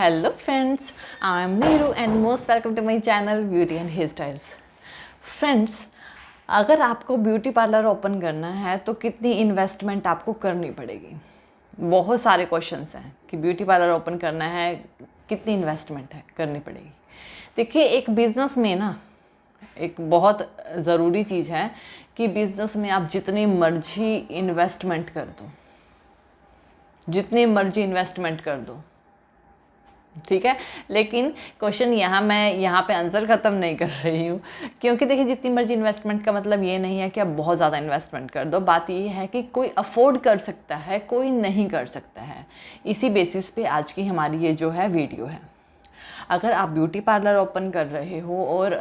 Hello friends, I am Neeru and most welcome to my channel Beauty and Hairstyles. Friends, अगर आपको beauty parlour open करना है तो कितनी इन्वेस्टमेंट आपको करनी पड़ेगी। बहुत सारे क्वेश्चंस हैं कि ब्यूटी पार्लर ओपन करना है कितनी इन्वेस्टमेंट है करनी पड़ेगी। देखिए, एक बिज़नेस में ना एक बहुत ज़रूरी चीज़ है कि बिज़नेस में आप जितनी मर्जी इन्वेस्टमेंट कर दो, जितनी मर्जी इन्वेस्टमेंट कर दो, ठीक है। लेकिन क्वेश्चन मैं यहाँ पे आंसर ख़त्म नहीं कर रही हूँ, क्योंकि देखिए जितनी मर्जी इन्वेस्टमेंट का मतलब ये नहीं है कि आप बहुत ज़्यादा इन्वेस्टमेंट कर दो। बात ये है कि कोई अफोर्ड कर सकता है, कोई नहीं कर सकता है। इसी बेसिस पे आज की हमारी ये जो है वीडियो है। अगर आप ब्यूटी पार्लर ओपन कर रहे हो और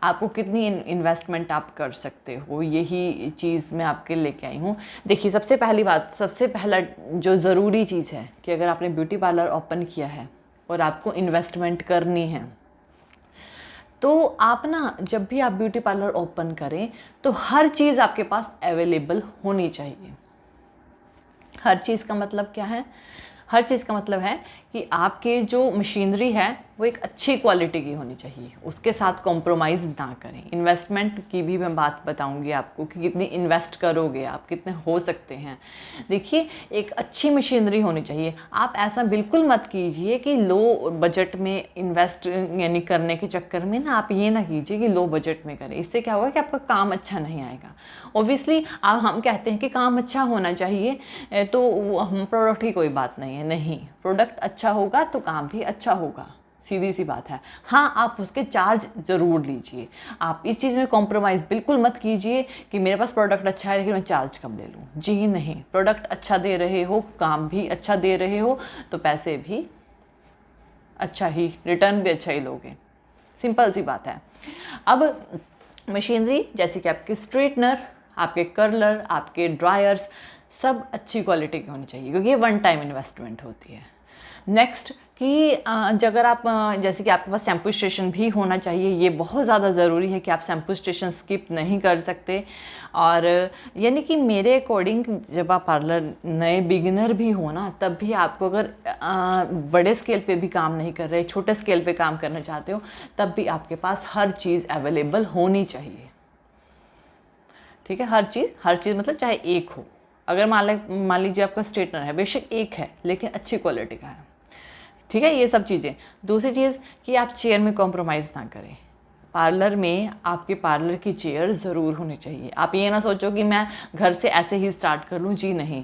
आपको कितनी इन्वेस्टमेंट आप कर सकते हो, यही चीज़ मैं आपके लेके आई हूँ। देखिए, सबसे पहली बात, सबसे पहला जो ज़रूरी चीज़ है कि अगर आपने ब्यूटी पार्लर ओपन किया है और आपको इन्वेस्टमेंट करनी है तो आप ना जब भी आप ब्यूटी पार्लर ओपन करें तो हर चीज़ आपके पास अवेलेबल होनी चाहिए। हर चीज़ का मतलब क्या है? हर चीज़ का मतलब है कि आपके जो मशीनरी है वो एक अच्छी क्वालिटी की होनी चाहिए, उसके साथ कॉम्प्रोमाइज़ ना करें। इन्वेस्टमेंट की भी मैं बात बताऊंगी आपको कि कितनी इन्वेस्ट करोगे आप, कितने हो सकते हैं। देखिए, एक अच्छी मशीनरी होनी चाहिए। आप ऐसा बिल्कुल मत कीजिए कि लो बजट में इन्वेस्ट यानी करने के चक्कर में ना आप ये ना कीजिए कि लो बजट में करें। इससे क्या होगा कि आपका काम अच्छा नहीं आएगा। ओब्वियसली हम कहते हैं कि काम अच्छा होना चाहिए तो हम प्रोडक्ट की कोई बात नहीं है, नहीं, प्रोडक्ट अच्छा होगा तो काम भी अच्छा होगा, सीधी सी बात है। हाँ, आप उसके चार्ज ज़रूर लीजिए। आप इस चीज़ में कॉम्प्रोमाइज़ बिल्कुल मत कीजिए कि मेरे पास प्रोडक्ट अच्छा है लेकिन मैं चार्ज कम ले लूँ। जी नहीं, प्रोडक्ट अच्छा दे रहे हो, काम भी अच्छा दे रहे हो तो पैसे भी अच्छा ही, रिटर्न भी अच्छा ही लोगे। सिंपल सी बात है। अब मशीनरी जैसे कि आपके स्ट्रेटनर, आपके कर्लर, आपके ड्रायर्स, सब अच्छी क्वालिटी की होनी चाहिए क्योंकि ये वन टाइम इन्वेस्टमेंट होती है। नेक्स्ट कि अगर आप जैसे कि आपके पास शैम्पू स्टेशन भी होना चाहिए। ये बहुत ज़्यादा ज़रूरी है कि आप शैम्पू स्टेशन स्किप नहीं कर सकते। और यानी कि मेरे अकॉर्डिंग जब आप पार्लर नए बिगिनर भी हो ना, तब भी आपको अगर बड़े स्केल पे भी काम नहीं कर रहे, छोटे स्केल पे काम करना चाहते हो, तब भी आपके पास हर चीज़ अवेलेबल होनी चाहिए, ठीक है। हर चीज़ मतलब चाहे एक हो। अगर मान लीजिए आपका स्ट्रेटनर है, बेशक एक है लेकिन अच्छी क्वालिटी का है, ठीक है। ये सब चीज़ें। दूसरी चीज़ कि आप चेयर में कॉम्प्रोमाइज़ ना करें। पार्लर में आपके पार्लर की चेयर ज़रूर होनी चाहिए। आप ये ना सोचो कि मैं घर से ऐसे ही स्टार्ट कर लूँ, जी नहीं।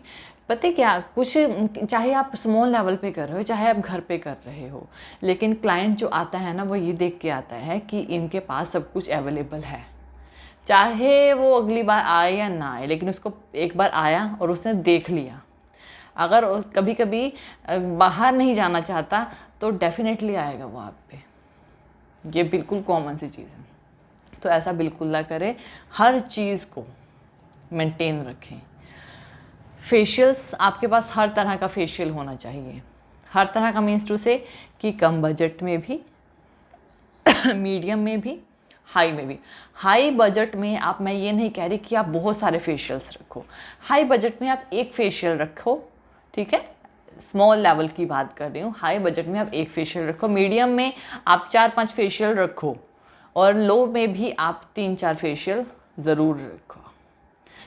पता है क्या, कुछ चाहे आप स्मॉल लेवल पे कर रहे हो, चाहे आप घर पे कर रहे हो, लेकिन क्लाइंट जो आता है ना वो ये देख के आता है कि इनके पास सब कुछ अवेलेबल है। चाहे वो अगली बार आए या ना आए, लेकिन उसको एक बार आया और उसने देख लिया। अगर कभी कभी बाहर नहीं जाना चाहता तो डेफिनेटली आएगा वो आप पे। ये बिल्कुल कॉमन सी चीज़ है, तो ऐसा बिल्कुल ना करें। हर चीज़ को मेंटेन रखें। फेशियल्स, आपके पास हर तरह का फेशियल होना चाहिए। हर तरह का मीन्स टू से कि कम बजट में भी मीडियम में भी, हाई में भी। हाई बजट में मैं ये नहीं कह रही कि आप बहुत सारे फेशियल्स रखो। हाई बजट में आप एक फेशियल रखो, ठीक है। स्मॉल लेवल की बात कर रही हूँ। हाई बजट में आप एक फेशियल रखो, मीडियम में आप 4-5 फेशियल रखो, और लो में भी आप 3-4 फेशियल ज़रूर रखो,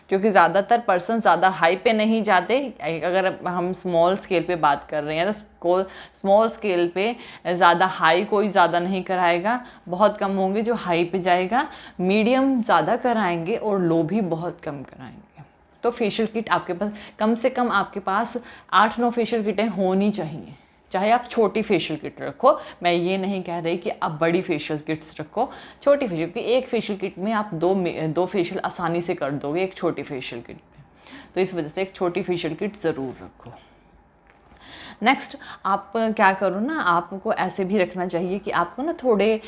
क्योंकि ज़्यादातर पर्सन ज़्यादा हाई पे नहीं जाते। अगर हम स्मॉल स्केल पे बात कर रहे हैं तो स्मॉल स्केल पे ज़्यादा हाई कोई ज़्यादा नहीं कराएगा, बहुत कम होंगे जो हाई पे जाएगा। मीडियम ज़्यादा कराएंगे और लो भी बहुत कम कराएंगे। तो फेशियल किट आपके पास कम से कम आपके पास 8-9 फेशियल किटें होनी चाहिए। चाहे आप छोटी फेशियल किट रखो, मैं ये नहीं कह रही कि आप बड़ी फेशियल किट्स रखो, छोटी फेशियल, क्योंकि एक फेशियल किट में आप दो फेशियल आसानी से कर दोगे एक छोटी फेशियल किट में। तो इस वजह से एक छोटी फेशियल किट ज़रूर रखो। नेक्स्ट, आप क्या करो ना, आपको ऐसे भी रखना चाहिए कि आपको ना थोड़े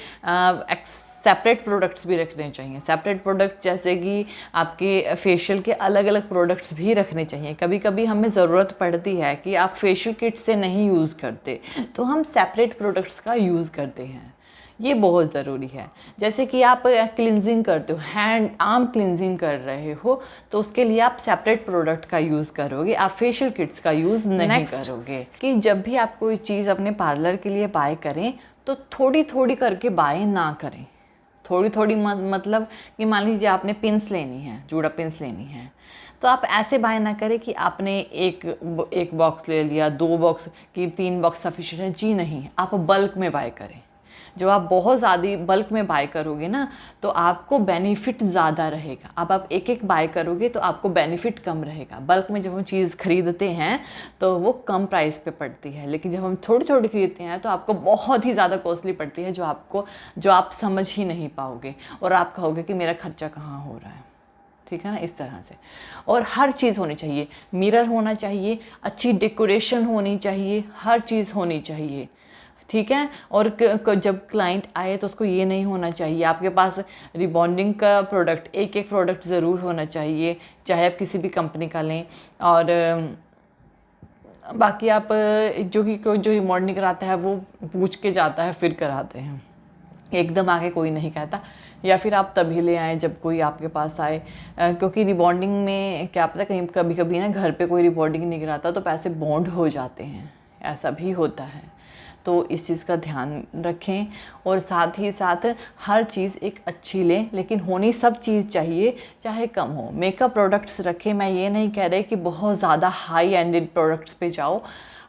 सेपरेट प्रोडक्ट्स भी रखने चाहिए। सेपरेट प्रोडक्ट जैसे कि आपके फेशियल के अलग अलग प्रोडक्ट्स भी रखने चाहिए। कभी कभी हमें ज़रूरत पड़ती है कि आप फेशियल किट से नहीं यूज़ करते तो हम सेपरेट प्रोडक्ट्स का यूज़ करते हैं। ये बहुत ज़रूरी है। जैसे कि आप क्लिनजिंग करते हो, हैंड आर्म क्लिनजिंग कर रहे हो, तो उसके लिए आप सेपरेट प्रोडक्ट का यूज़ करोगे, आप फेशियल किट्स का यूज़ नहीं करोगे। कि जब भी आप कोई चीज़ अपने पार्लर के लिए बाय करें तो थोड़ी थोड़ी करके बाय ना करें। थोड़ी थोड़ी मतलब कि मान लीजिए आपने पिंस लेनी है, जूड़ा पिंस लेनी है, तो आप ऐसे बाय ना करें कि आपने एक बॉक्स ले लिया, 2 बॉक्स कि 3 बॉक्स सफिशिएंट है। जी नहीं, आप बल्क में बाय करें। जब आप बहुत ज़्यादा बल्क में बाय करोगे ना तो आपको बेनिफिट ज़्यादा रहेगा। अब आप एक एक बाय करोगे तो आपको बेनिफिट कम रहेगा। बल्क में जब हम चीज़ खरीदते हैं तो वो कम प्राइस पे पड़ती है, लेकिन जब हम थोड़ी थोड़ी खरीदते हैं तो आपको बहुत ही ज़्यादा कॉस्टली पड़ती है, जो आप समझ ही नहीं पाओगे और आप कहोगे कि मेरा खर्चा कहाँ हो रहा है। ठीक है ना, इस तरह से। और हर चीज़ होनी चाहिए, मिरर होना चाहिए, अच्छी डेकोरेशन होनी चाहिए, हर चीज़ होनी चाहिए। ठीक है। और जब क्लाइंट आए तो उसको ये नहीं होना चाहिए, आपके पास रिबॉन्डिंग का प्रोडक्ट, एक एक प्रोडक्ट ज़रूर होना चाहिए, चाहे आप किसी भी कंपनी का लें। और बाकी आप जो रिबॉन्डिंग कराता है वो पूछ के जाता है फिर कराते हैं, एकदम आके कोई नहीं कहता। या फिर आप तभी ले आए जब कोई आपके पास आए, क्योंकि रिबॉन्डिंग में क्या पता कहीं कभी कभी ना घर पे कोई रिबॉन्डिंग नहीं कराता तो पैसे बॉन्ड हो जाते हैं, ऐसा भी होता है। तो इस चीज़ का ध्यान रखें। और साथ ही साथ हर चीज़ एक अच्छी लें, लेकिन होनी सब चीज़ चाहिए, चाहे कम हो। मेकअप प्रोडक्ट्स रखें, मैं ये नहीं कह रही कि बहुत ज़्यादा हाई एंडेड प्रोडक्ट्स पे जाओ।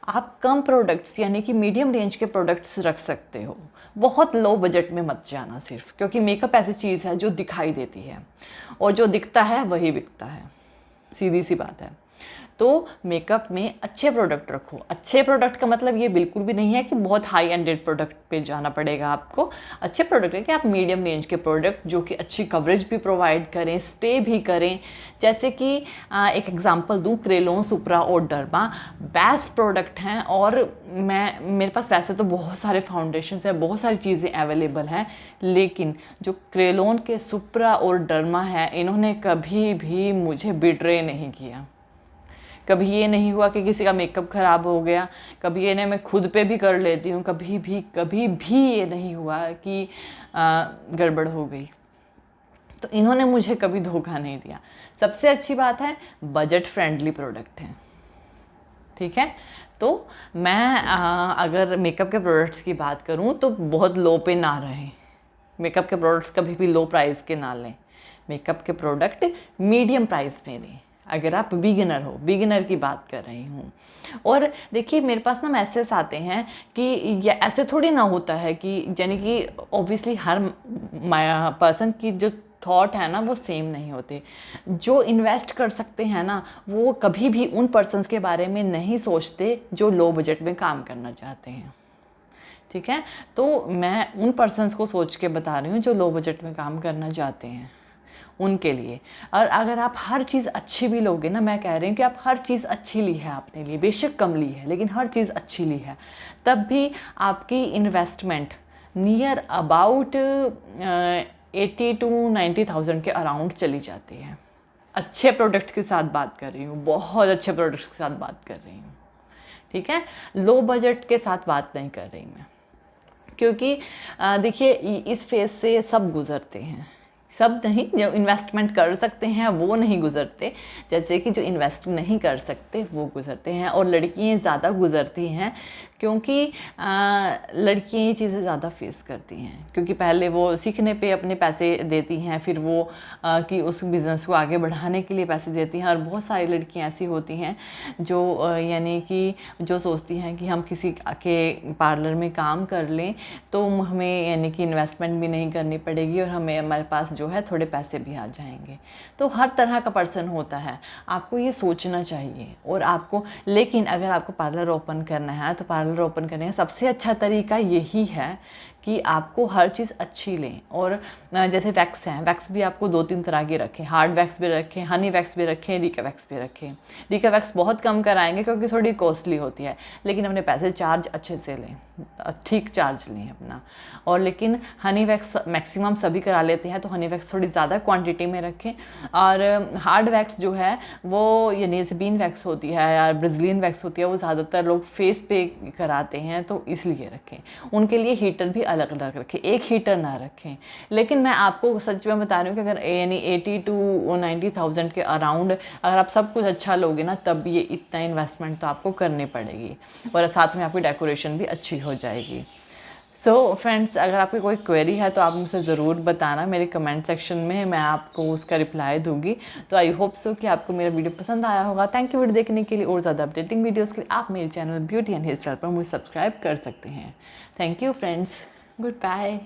आप कम प्रोडक्ट्स यानी कि मीडियम रेंज के प्रोडक्ट्स रख सकते हो, बहुत लो बजट में मत जाना सिर्फ, क्योंकि मेकअप ऐसी चीज़ है जो दिखाई देती है और जो दिखता है वही बिकता है, सीधी सी बात है। तो मेकअप में अच्छे प्रोडक्ट रखो। अच्छे प्रोडक्ट का मतलब ये बिल्कुल भी नहीं है कि बहुत हाई एंडेड प्रोडक्ट पे जाना पड़ेगा आपको। अच्छे प्रोडक्ट है कि आप मीडियम रेंज के प्रोडक्ट जो कि अच्छी कवरेज भी प्रोवाइड करें, स्टे भी करें। जैसे कि एक एग्जांपल दूं, क्रेलोन, सुप्रा और डर्मा बेस्ट प्रोडक्ट हैं। और मेरे पास वैसे तो बहुत सारे फाउंडेशंस हैं, बहुत सारी चीज़ें अवेलेबल हैं, लेकिन जो क्रेलोन के सुप्रा और डर्मा है, इन्होंने कभी भी मुझे बिट्रे नहीं किया। कभी ये नहीं हुआ कि किसी का मेकअप ख़राब हो गया, कभी ये नहीं, मैं खुद पे भी कर लेती हूँ, कभी भी ये नहीं हुआ कि गड़बड़ हो गई। तो इन्होंने मुझे कभी धोखा नहीं दिया। सबसे अच्छी बात है, बजट फ्रेंडली प्रोडक्ट है। ठीक है। तो मैं अगर मेकअप के प्रोडक्ट्स की बात करूँ तो बहुत लो पे ना रहें। मेकअप के प्रोडक्ट्स कभी भी लो प्राइस के ना लें। मेकअप के प्रोडक्ट मीडियम प्राइस में लें। अगर आप बिगिनर हो, बिगिनर की बात कर रही हूँ। और देखिए मेरे पास ना मैसेज आते हैं कि ये ऐसे थोड़ी ना होता है कि यानी कि ऑब्वियसली हर पर्सन की जो थॉट है ना वो सेम नहीं होते। जो इन्वेस्ट कर सकते हैं ना वो कभी भी उन पर्सन्स के बारे में नहीं सोचते जो लो बजट में काम करना चाहते हैं। ठीक है। तो मैं उन पर्सन्स को सोच के बता रही हूँ जो लो बजट में काम करना चाहते हैं, उनके लिए। और अगर आप हर चीज़ अच्छी भी लोगे ना, मैं कह रही हूँ कि आप हर चीज़ अच्छी ली है आपने लिए, बेशक कम ली है लेकिन हर चीज़ अच्छी ली है, तब भी आपकी इन्वेस्टमेंट नियर अबाउट 80 to 90,000 के अराउंड चली जाती है। अच्छे प्रोडक्ट के साथ बात कर रही हूँ, बहुत अच्छे प्रोडक्ट्स के साथ बात कर रही हूँ। ठीक है। लो बजट के साथ बात नहीं कर रही मैं, क्योंकि देखिए इस फेज से सब गुजरते हैं, सब नहीं, जो इन्वेस्टमेंट कर सकते हैं वो नहीं गुजरते, जैसे कि जो इन्वेस्ट नहीं कर सकते वो गुजरते हैं। और लड़कियां ज़्यादा गुजरती हैं क्योंकि लड़कियां ये चीज़ें ज़्यादा फेस करती हैं, क्योंकि पहले वो सीखने पे अपने पैसे देती हैं, फिर वो कि उस बिज़नेस को आगे बढ़ाने के लिए पैसे देती हैं। और बहुत सारी लड़कियां ऐसी होती हैं जो यानी कि जो सोचती हैं कि हम किसी के पार्लर में काम कर लें तो हमें यानी कि इन्वेस्टमेंट भी नहीं करनी पड़ेगी और हमारे पास जो है थोड़े पैसे भी आ जाएंगे। तो हर तरह का पर्सन होता है, आपको ये सोचना चाहिए। और आपको, लेकिन अगर आपको पार्लर ओपन करना है तो पार्लर ओपन करने का सबसे अच्छा तरीका यही है कि आपको हर चीज़ अच्छी लें। और जैसे वैक्स हैं, वैक्स भी आपको 2-3 तरह के रखें, हार्ड वैक्स भी रखें, हनी वैक्स भी रखें, रिका वैक्स भी रखें। रिका वैक्स बहुत कम कराएंगे क्योंकि थोड़ी कॉस्टली होती है, लेकिन अपने पैसे चार्ज अच्छे से लें। ठीक चार्ज लें अपना। और लेकिन हनी वैक्स मैक्सिमम सभी करा लेते हैं, तो हनी वैक्स थोड़ी ज़्यादा क्वांटिटी में रखें। और हार्ड वैक्स जो है वो ये नेज़बीन वैक्स होती है या ब्राज़ीलियन वैक्स होती है, वो ज़्यादातर लोग फेस पे कराते हैं, तो इसलिए रखें। उनके लिए हीटर भी अलग अलग रखें, एक हीटर ना रखें। लेकिन मैं आपको सच में बता रही हूँ कि अगर यानी 80 to 90,000 के अराउंड अगर आप सब कुछ अच्छा लोगे ना, तब ये इतना इन्वेस्टमेंट तो आपको करनी पड़ेगी, और साथ में आपकी डेकोरेशन भी अच्छी हो जाएगी। सो फ्रेंड्स, अगर आपकी कोई क्वेरी है तो आप मुझसे ज़रूर बताना मेरे कमेंट सेक्शन में, मैं आपको उसका रिप्लाई दूंगी। तो आई होप सो कि आपको मेरा वीडियो पसंद आया होगा। थैंक यू वीडियो देखने के लिए। और ज़्यादा अपडेटिंग वीडियोज़ के लिए आप मेरे channel beauty and hair style पर मुझे सब्सक्राइब कर सकते हैं। Thank you friends, good bye.